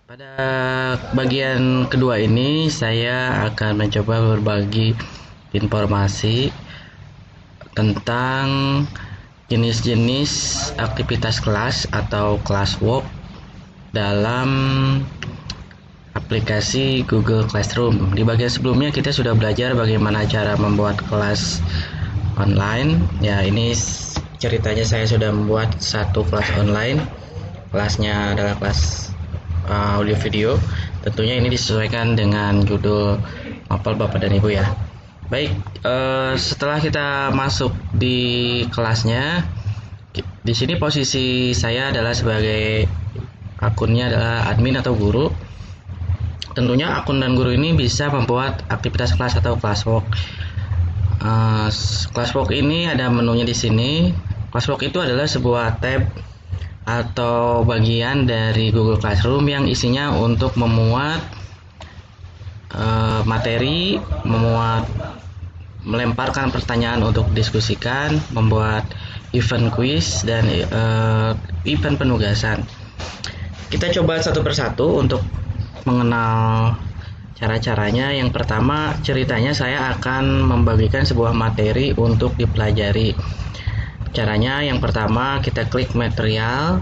Pada bagian kedua ini saya akan mencoba berbagi informasi tentang jenis-jenis aktivitas kelas atau classwork dalam aplikasi Google Classroom. Di bagian sebelumnya kita sudah belajar bagaimana cara membuat kelas online. Ya, ini ceritanya saya sudah membuat satu kelas online. Kelasnya adalah kelas audio video. Tentunya ini disesuaikan dengan judul mapel Bapak dan Ibu ya. Baik, setelah kita masuk di kelasnya, di sini posisi saya adalah sebagai akunnya adalah admin atau guru. Tentunya akun dan guru ini bisa membuat aktivitas kelas atau classwork. Classwork ini ada menunya di sini. Classwork itu adalah sebuah tab atau bagian dari Google Classroom yang isinya untuk memuat materi, melemparkan pertanyaan untuk diskusikan, membuat event quiz dan event penugasan. Kita coba satu persatu untuk mengenal cara-caranya. Yang pertama, ceritanya saya akan membagikan sebuah materi untuk dipelajari. Caranya yang pertama, kita klik material,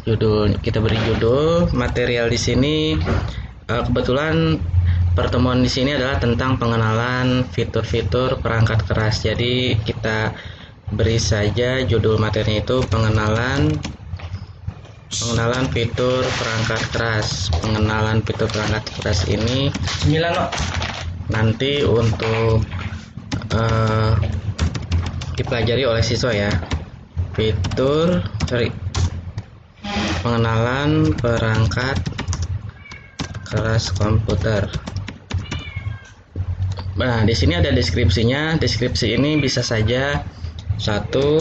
judul, kita beri judul material di sini. Kebetulan pertemuan di sini adalah tentang pengenalan fitur-fitur perangkat keras. Jadi kita beri saja judul materinya itu pengenalan fitur perangkat keras. Pengenalan fitur perangkat keras ini 9 nanti untuk dipelajari oleh siswa ya. Pengenalan perangkat keras komputer. Nah, di sini ada deskripsinya. Deskripsi ini bisa saja satu,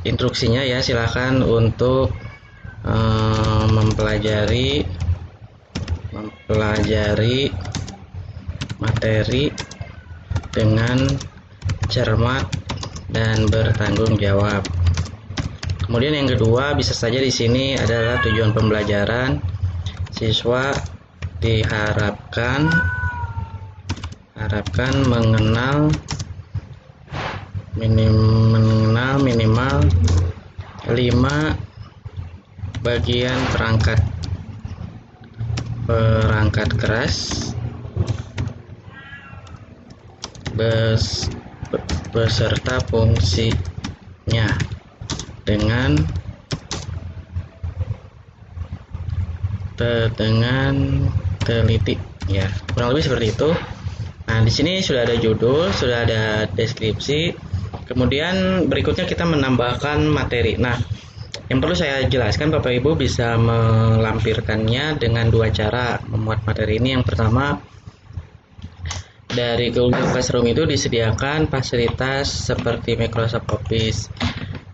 instruksinya ya, silakan untuk mempelajari materi dengan cermat dan bertanggung jawab. Kemudian yang kedua, bisa saja di sini adalah tujuan pembelajaran. Siswa diharapkan mengenal minimal 5 bagian perangkat keras beserta fungsinya dengan teliti ya, kurang lebih seperti itu. Nah, di sini sudah ada judul, sudah ada deskripsi. Kemudian berikutnya kita menambahkan materi. Nah, yang perlu saya jelaskan, Bapak Ibu bisa melampirkannya dengan dua cara memuat materi ini. Yang pertama, dari Google Classroom itu disediakan fasilitas seperti Microsoft Office.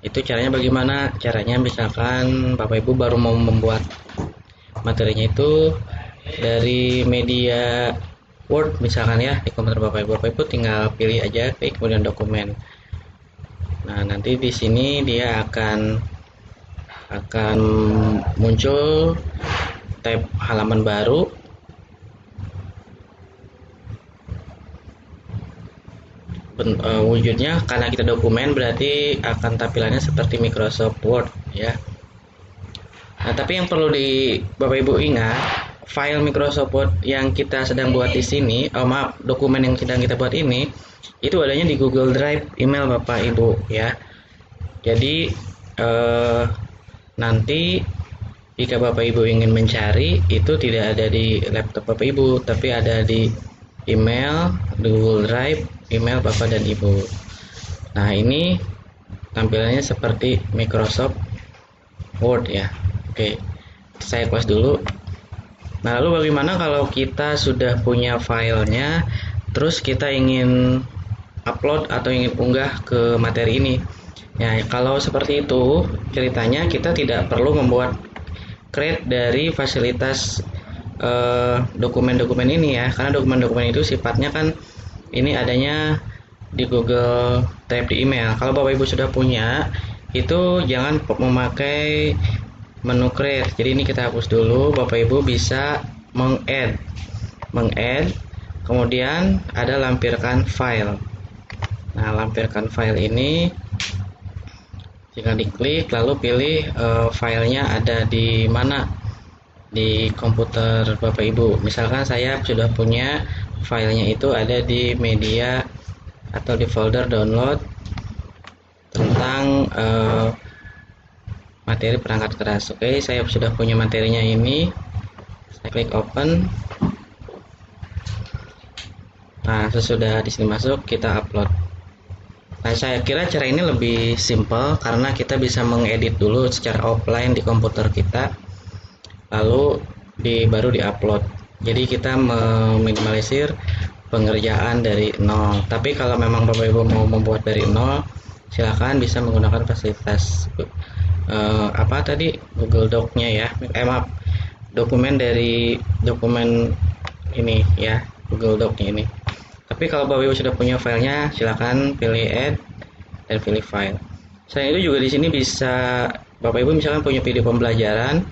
Itu caranya bagaimana? Caranya misalkan Bapak Ibu baru mau membuat materinya itu dari media Word misalkan ya, di komputer Bapak Ibu tinggal pilih aja, klik kemudian dokumen. Nah, nanti di sini dia akan muncul tab halaman baru. Wujudnya karena kita dokumen berarti akan tampilannya seperti Microsoft Word ya. Nah, tapi yang perlu Bapak Ibu ingat, file Microsoft Word yang kita sedang buat di sini, dokumen yang sedang kita buat ini itu adanya di Google Drive email Bapak Ibu ya. Jadi nanti jika Bapak Ibu ingin mencari, itu tidak ada di laptop Bapak Ibu, tapi ada di email Google Drive email Bapak dan Ibu. Nah, ini tampilannya seperti Microsoft Word ya. Oke, saya close dulu. Nah, lalu bagaimana kalau kita sudah punya filenya, terus kita ingin upload atau ingin unggah ke materi ini? Ya, kalau seperti itu ceritanya, kita tidak perlu membuat create dari fasilitas dokumen-dokumen ini ya, karena dokumen-dokumen itu sifatnya kan ini adanya di Google Drive di email. Kalau Bapak Ibu sudah punya, itu jangan memakai menu create. Jadi ini kita hapus dulu. Bapak Ibu bisa meng-add, kemudian ada lampirkan file. Nah, lampirkan file ini tinggal diklik lalu pilih filenya ada di mana di komputer Bapak Ibu. Misalkan saya sudah punya filenya itu ada di media atau di folder download tentang materi perangkat keras. Oke, saya sudah punya materinya ini. Saya klik open. Nah, sesudah di sini masuk, kita upload. Nah, saya kira cara ini lebih simple karena kita bisa mengedit dulu secara offline di komputer kita, lalu baru diupload. Jadi kita meminimalisir pengerjaan dari nol. Tapi kalau memang Bapak Ibu mau membuat dari nol, silakan bisa menggunakan fasilitas apa tadi Google Doc-nya ya. Maaf, dokumen ini ya, Google Doc-nya ini. Tapi kalau Bapak Ibu sudah punya filenya, silakan pilih add dan pilih file. Selain itu juga di sini bisa Bapak Ibu misalkan punya video pembelajaran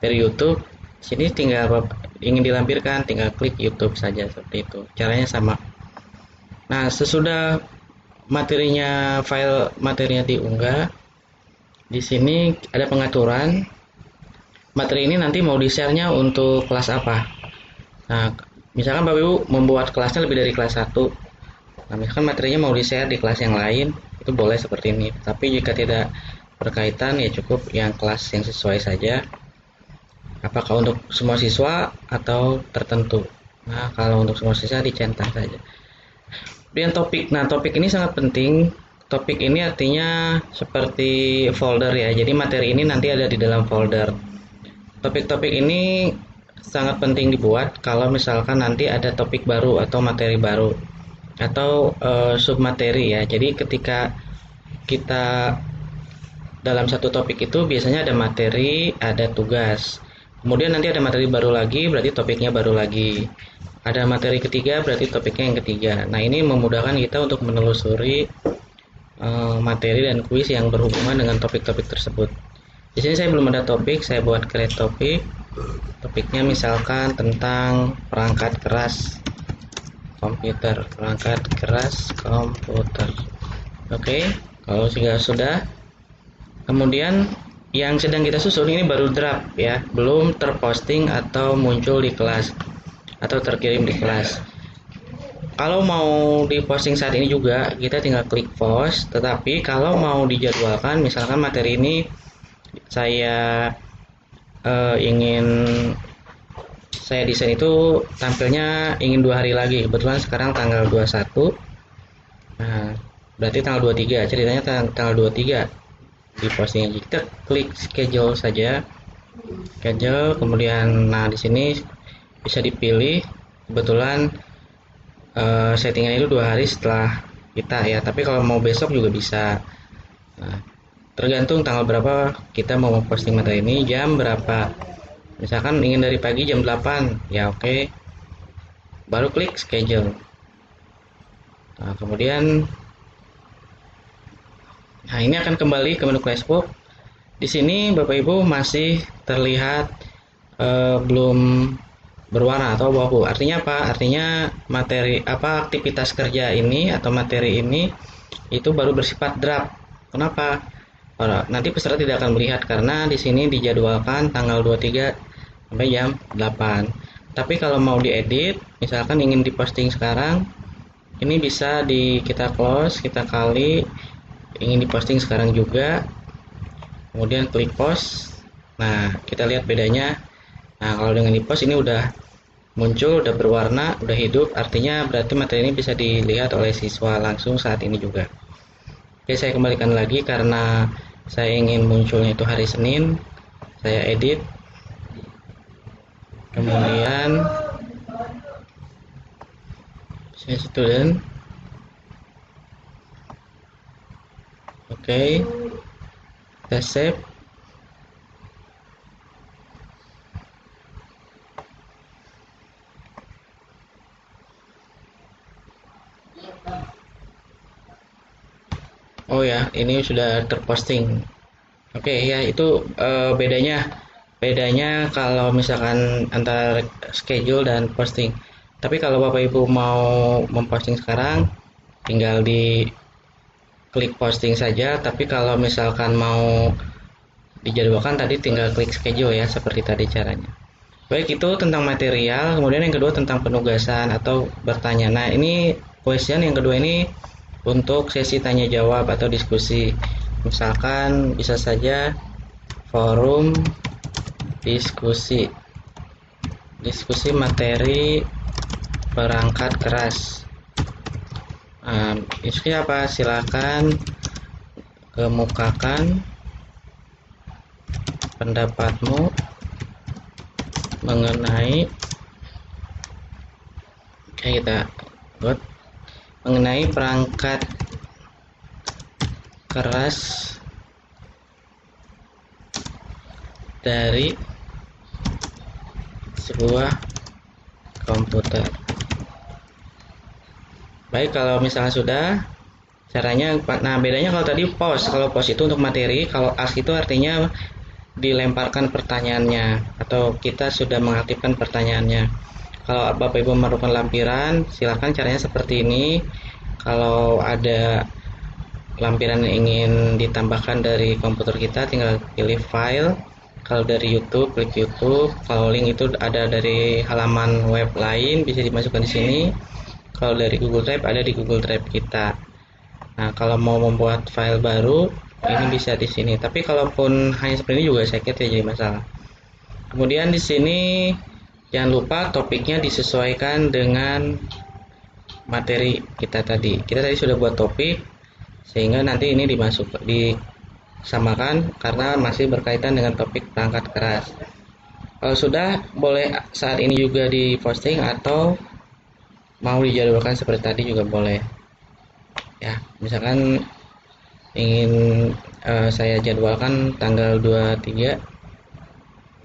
dari YouTube, sini tinggal ingin dilampirkan, tinggal klik YouTube saja seperti itu. Caranya sama. Nah, sesudah file materinya diunggah, di sini ada pengaturan materi ini nanti mau di-share-nya untuk kelas apa. Nah, misalkan Bapak Ibu membuat kelasnya lebih dari kelas 1. Nah, misalkan materinya mau di-share di kelas yang lain, itu boleh seperti ini. Tapi jika tidak berkaitan ya cukup yang kelas yang sesuai saja. Apakah untuk semua siswa atau tertentu. Nah, kalau untuk semua siswa dicentang saja. Kemudian topik. Nah, topik ini sangat penting. Topik ini artinya seperti folder ya. Jadi materi ini nanti ada di dalam folder. Topik-topik ini sangat penting dibuat kalau misalkan nanti ada topik baru atau materi baru atau submateri ya. Jadi ketika kita dalam satu topik itu biasanya ada materi, ada tugas. Kemudian nanti ada materi baru lagi, berarti topiknya baru lagi. Ada materi ketiga, berarti topiknya yang ketiga. Nah, ini memudahkan kita untuk menelusuri materi dan kuis yang berhubungan dengan topik-topik tersebut. Di sini saya belum ada topik, saya buat create topik. Topiknya misalkan tentang perangkat keras komputer, perangkat keras komputer. Oke, kalau sudah, kemudian yang sedang kita susun ini baru draft ya, belum terposting atau muncul di kelas atau terkirim di kelas. Kalau mau diposting saat ini juga kita tinggal klik post, tetapi kalau mau dijadwalkan misalkan materi ini saya saya desain itu tampilnya ingin 2 hari lagi, kebetulan sekarang tanggal 21. Nah, berarti tanggal 23, ceritanya tanggal 23 di postingnya. Kita klik schedule saja, schedule, kemudian nah di sini bisa dipilih. Kebetulan settingan itu 2 hari setelah kita ya, tapi kalau mau besok juga bisa. Nah, tergantung tanggal berapa kita mau posting materi ini, jam berapa. Misalkan ingin dari pagi jam 8 ya, oke. Baru klik schedule. Nah, kemudian ini akan kembali ke menu Classbook. Di sini Bapak Ibu masih terlihat belum berwarna atau abu-abu. Artinya apa? Artinya aktivitas kerja ini atau materi ini itu baru bersifat draft. Kenapa? Nanti peserta tidak akan melihat karena di sini dijadwalkan tanggal 23 sampai jam 8. Tapi kalau mau diedit, misalkan ingin diposting sekarang, ini bisa kita close, kita kali, ingin diposting sekarang juga, kemudian klik post. Nah, kita lihat bedanya. Nah, kalau dengan di post ini udah muncul, udah berwarna, udah hidup, artinya berarti materi ini bisa dilihat oleh siswa langsung saat ini juga. Oke, saya kembalikan lagi karena saya ingin munculnya itu hari Senin. Saya edit, kemudian saya student. Oke, kita save. Oh ya, ini sudah terposting. Oke, ya itu bedanya kalau misalkan antara schedule dan posting. Tapi kalau Bapak Ibu mau memposting sekarang, tinggal di klik posting saja. Tapi kalau misalkan mau dijadwalkan tadi tinggal klik schedule ya, seperti tadi caranya. Baik, itu tentang material. Kemudian yang kedua tentang penugasan atau bertanya. Nah, ini question yang kedua ini untuk sesi tanya jawab atau diskusi. Misalkan bisa saja forum diskusi materi perangkat keras. Diskusi apa? Silakan kemukakan pendapatmu mengenai kita buat mengenai perangkat keras dari sebuah komputer. Baik, kalau misalnya sudah caranya, nah bedanya kalau tadi kalau post itu untuk materi, kalau ask itu artinya dilemparkan pertanyaannya atau kita sudah mengaktifkan pertanyaannya. Kalau Bapak Ibu memerlukan lampiran, silakan caranya seperti ini. Kalau ada lampiran yang ingin ditambahkan dari komputer kita, tinggal pilih file. Kalau dari YouTube, klik YouTube. Kalau link itu ada dari halaman web lain, bisa dimasukkan di sini. Kalau dari Google Drive, ada di Google Drive kita. Nah, kalau mau membuat file baru, ini bisa di sini. Tapi kalaupun hanya seperti ini juga sakit ya, jadi masalah. Kemudian di sini jangan lupa topiknya disesuaikan dengan materi kita tadi. Kita tadi sudah buat topik, sehingga nanti ini disamakan karena masih berkaitan dengan topik perangkat keras. Kalau sudah, boleh saat ini juga diposting atau mau dijadwalkan seperti tadi juga boleh. Ya, misalkan ingin saya jadwalkan tanggal 23,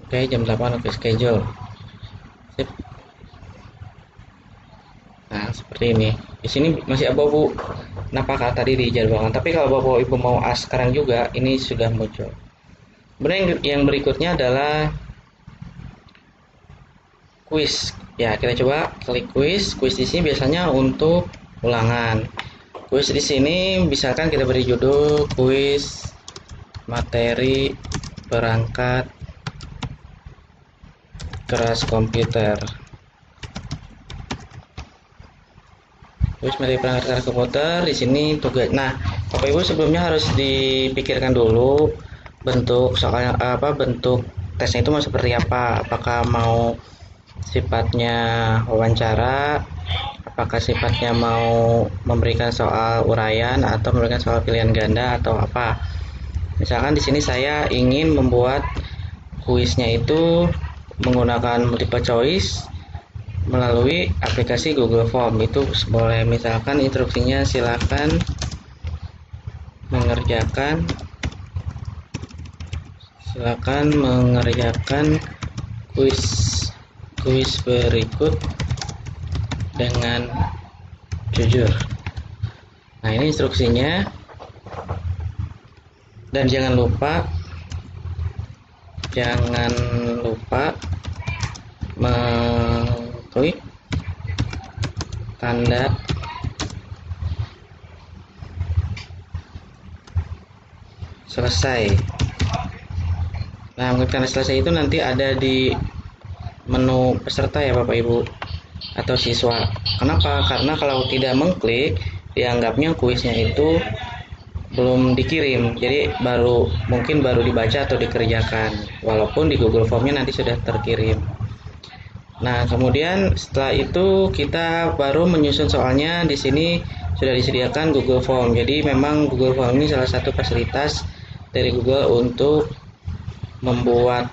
oke, jam 8, oke, schedule. Sip. Nah, seperti ini. Di sini masih abu-abu apakah tadi dijadwalkan. Tapi kalau Bapak Ibu mau sekarang juga, ini sudah muncul. Kemudian yang berikutnya adalah quiz. Ya, kita coba klik quiz. Quiz di sini biasanya untuk ulangan. Quiz di sini misalkan kita beri judul quiz materi perangkat keras komputer. Quiz materi perangkat keras komputer di sini tugas. Nah, Bapak Ibu sebelumnya harus dipikirkan dulu bentuk soalnya bentuk tesnya itu mau seperti apa. Apakah mau sifatnya wawancara, apakah sifatnya mau memberikan soal uraian atau memberikan soal pilihan ganda atau apa. Misalkan di sini saya ingin membuat kuisnya itu menggunakan multiple choice melalui aplikasi Google Form. Itu boleh, misalkan instruksinya silakan mengerjakan kuis berikut dengan jujur. Nah, ini instruksinya. Dan jangan lupa mengklik tanda selesai. Nah, mengklik tanda selesai itu nanti ada di menu peserta ya Bapak Ibu atau siswa. Kenapa? Karena kalau tidak mengklik, dianggapnya kuisnya itu belum dikirim, jadi mungkin baru dibaca atau dikerjakan, walaupun di Google Formnya nanti sudah terkirim. Nah, kemudian setelah itu kita baru menyusun soalnya. Di sini sudah disediakan Google Form. Jadi memang Google Form ini salah satu fasilitas dari Google untuk membuat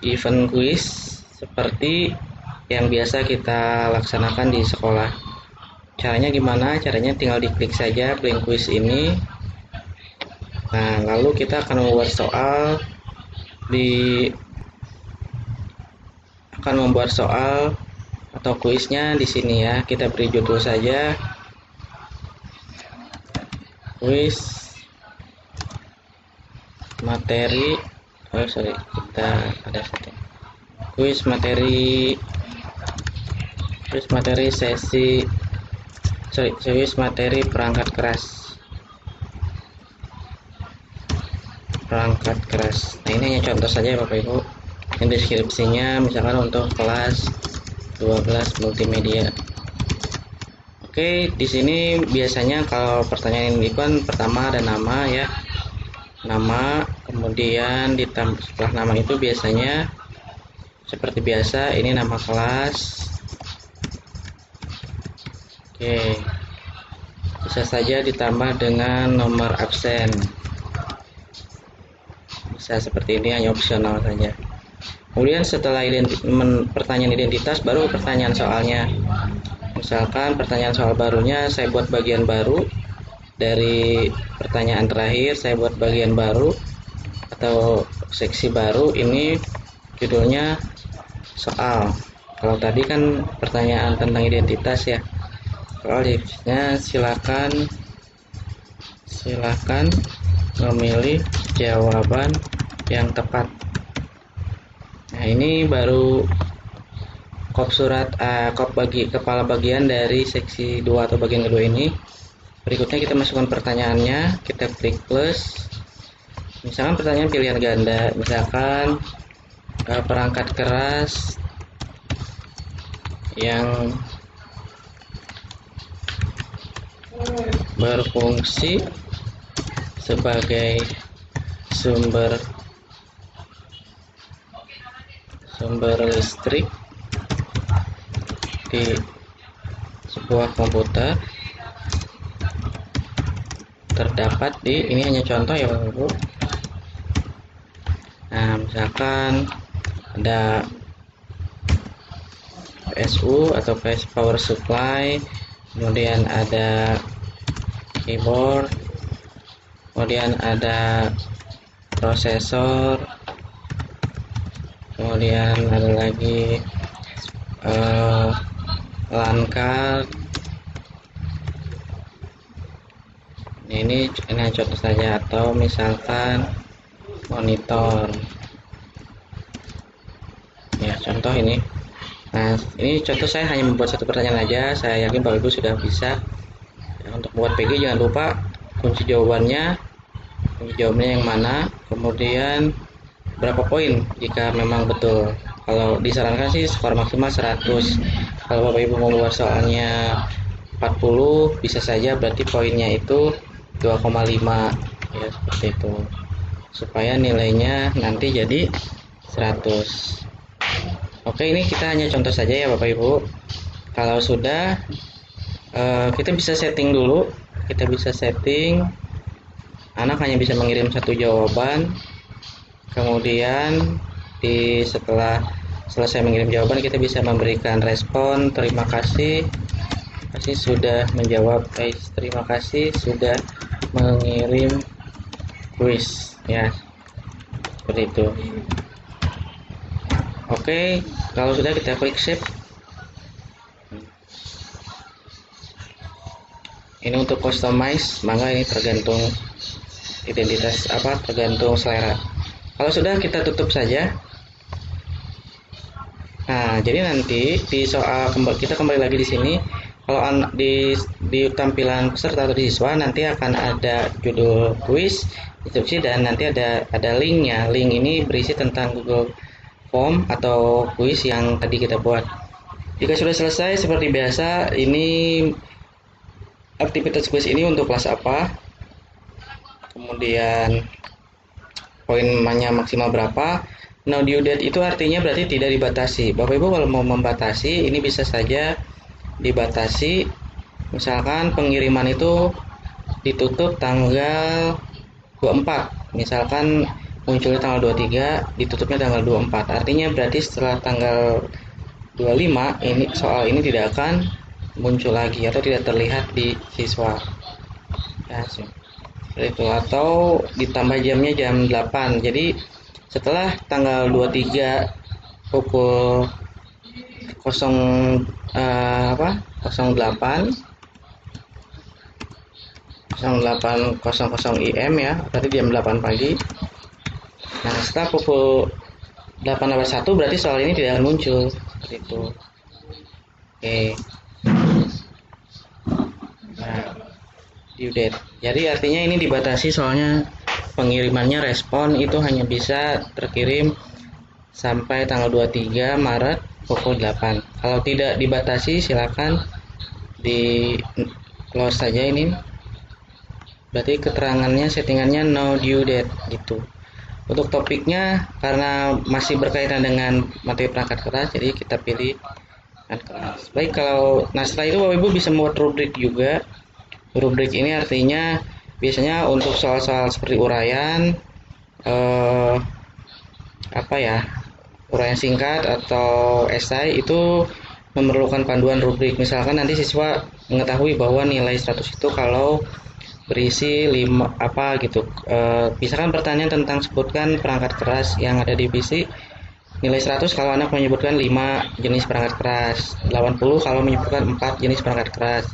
event quiz seperti yang biasa kita laksanakan di sekolah. Caranya gimana? Caranya tinggal diklik saja blank quiz ini. Nah, lalu kita akan membuat soal atau kuisnya di sini ya. Kita beri judul saja kuis materi kita ada setting kuis materi sesi kuis materi perangkat keras. Nah, ini hanya contoh saja Bapak Ibu. Ini deskripsinya misalkan untuk kelas 12 multimedia. Oke, di sini biasanya kalau pertanyaan ini kan pertama ada nama ya. Nama, kemudian setelah nama itu biasanya seperti biasa ini nama kelas. Oke. Bisa saja ditambah dengan nomor absen. Bisa seperti ini, hanya opsional saja. Kemudian setelah pertanyaan identitas baru pertanyaan soalnya. Misalkan pertanyaan soal barunya saya buat bagian baru. Dari pertanyaan terakhir saya buat bagian baru atau seksi baru, ini judulnya soal. Kalau tadi kan pertanyaan tentang identitas ya. Soalnya silakan memilih jawaban yang tepat. Nah, ini baru kepala bagian dari seksi 2 atau bagian kedua ini. Berikutnya kita masukkan pertanyaannya, kita klik plus. Misalkan pertanyaan pilihan ganda, misalkan perangkat keras yang berfungsi sebagai sumber listrik di sebuah komputer terdapat di, ini hanya contoh ya Bapak Ibu. Nah, misalkan ada PSU atau power supply, kemudian ada keyboard, kemudian ada prosesor, kemudian ada lagi LAN card. Ini contoh saja, atau misalkan monitor ya, contoh ini. Nah, ini contoh saya hanya membuat satu pertanyaan aja. Saya yakin Bapak Ibu sudah bisa ya. Untuk buat PG jangan lupa kunci jawabannya yang mana, kemudian berapa poin jika memang betul. Kalau disarankan sih skor maksimal 100. Kalau Bapak Ibu mau buat soalnya 40 bisa saja, berarti poinnya itu 2,5 ya, seperti itu, supaya nilainya nanti jadi 100. Oke, ini kita hanya contoh saja ya Bapak Ibu. Kalau sudah kita bisa setting dulu. Kita bisa setting anak hanya bisa mengirim satu jawaban. Kemudian setelah selesai mengirim jawaban, kita bisa memberikan respon terima kasih sudah menjawab, terima kasih sudah mengirim kuis ya, seperti itu. Oke, kalau sudah kita klik save. Ini untuk customize, maka ini tergantung identitas tergantung selera. Kalau sudah, kita tutup saja. Nah, jadi nanti di soal kita kembali lagi di sini. Kalau di tampilan peserta atau siswa nanti akan ada judul kuis, instruksi, dan nanti ada linknya. Link ini berisi tentang Google Form atau kuis yang tadi kita buat. Jika sudah selesai, seperti biasa, ini aktivitas kuis ini untuk kelas apa, kemudian poinnya maksimal berapa. No due date itu artinya berarti tidak dibatasi. Bapak Ibu kalau mau membatasi, ini bisa saja dibatasi. Misalkan pengiriman itu ditutup tanggal 24, misalkan muncul tanggal 23, ditutupnya tanggal 24. Artinya berarti setelah tanggal 25 ini soal ini tidak akan muncul lagi atau tidak terlihat di siswa ya, itu. Atau ditambah jamnya jam 8. Jadi setelah tanggal 23 pukul 08 IM ya, berarti jam 8 pagi, Nah, setelah pukul 8.1 berarti soal ini tidak akan muncul seperti itu. Oke. Nah, due date. Jadi artinya ini dibatasi soalnya pengirimannya respon itu hanya bisa terkirim sampai tanggal 23 Maret pukul 8. Kalau tidak dibatasi silakan di close saja ini. Berarti keterangannya settingannya no due date gitu. Untuk topiknya karena masih berkaitan dengan materi perangkat keras, jadi kita pilih perangkat keras. Baik, kalau setelah itu Bapak Ibu bisa membuat rubrik juga. Rubrik ini artinya biasanya untuk soal-soal seperti uraian, uraian singkat atau esai itu memerlukan panduan rubrik. Misalkan nanti siswa mengetahui bahwa nilai 100 itu kalau berisi 5 misalkan pertanyaan tentang sebutkan perangkat keras yang ada di PC, nilai 100 kalau anak menyebutkan 5 jenis perangkat keras, 80 kalau menyebutkan 4 jenis perangkat keras,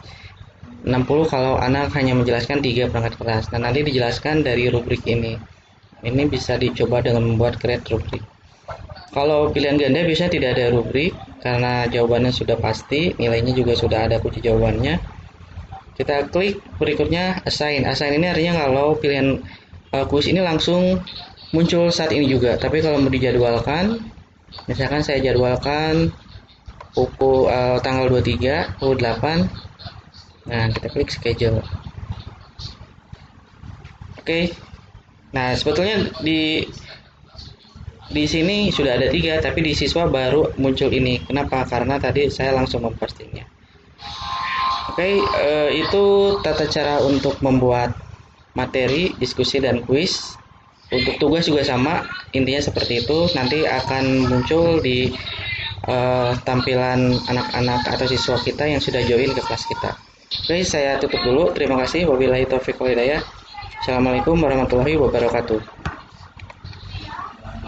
60 kalau anak hanya menjelaskan 3 perangkat keras. Nah, nanti dijelaskan dari rubrik ini bisa dicoba dengan membuat create rubrik. Kalau pilihan ganda biasanya tidak ada rubrik karena jawabannya sudah pasti, nilainya juga sudah ada kunci jawabannya. Kita klik berikutnya assign. Assign ini artinya kalau pilihan kuis ini langsung muncul saat ini juga. Tapi kalau mau dijadwalkan, misalkan saya jadwalkan pukul tanggal 23 pukul 8. Nah, kita klik schedule. Oke. Nah, sebetulnya di sini sudah ada 3, tapi di siswa baru muncul ini. Kenapa? Karena tadi saya langsung mempostingnya. Oke, itu tata cara untuk membuat materi, diskusi, dan kuis. Untuk tugas juga sama, intinya seperti itu. Nanti akan muncul di tampilan anak-anak atau siswa kita yang sudah join ke kelas kita. Oke, saya tutup dulu. Terima kasih. Wabillahi taufiq wal hidayah. Assalamualaikum warahmatullahi wabarakatuh.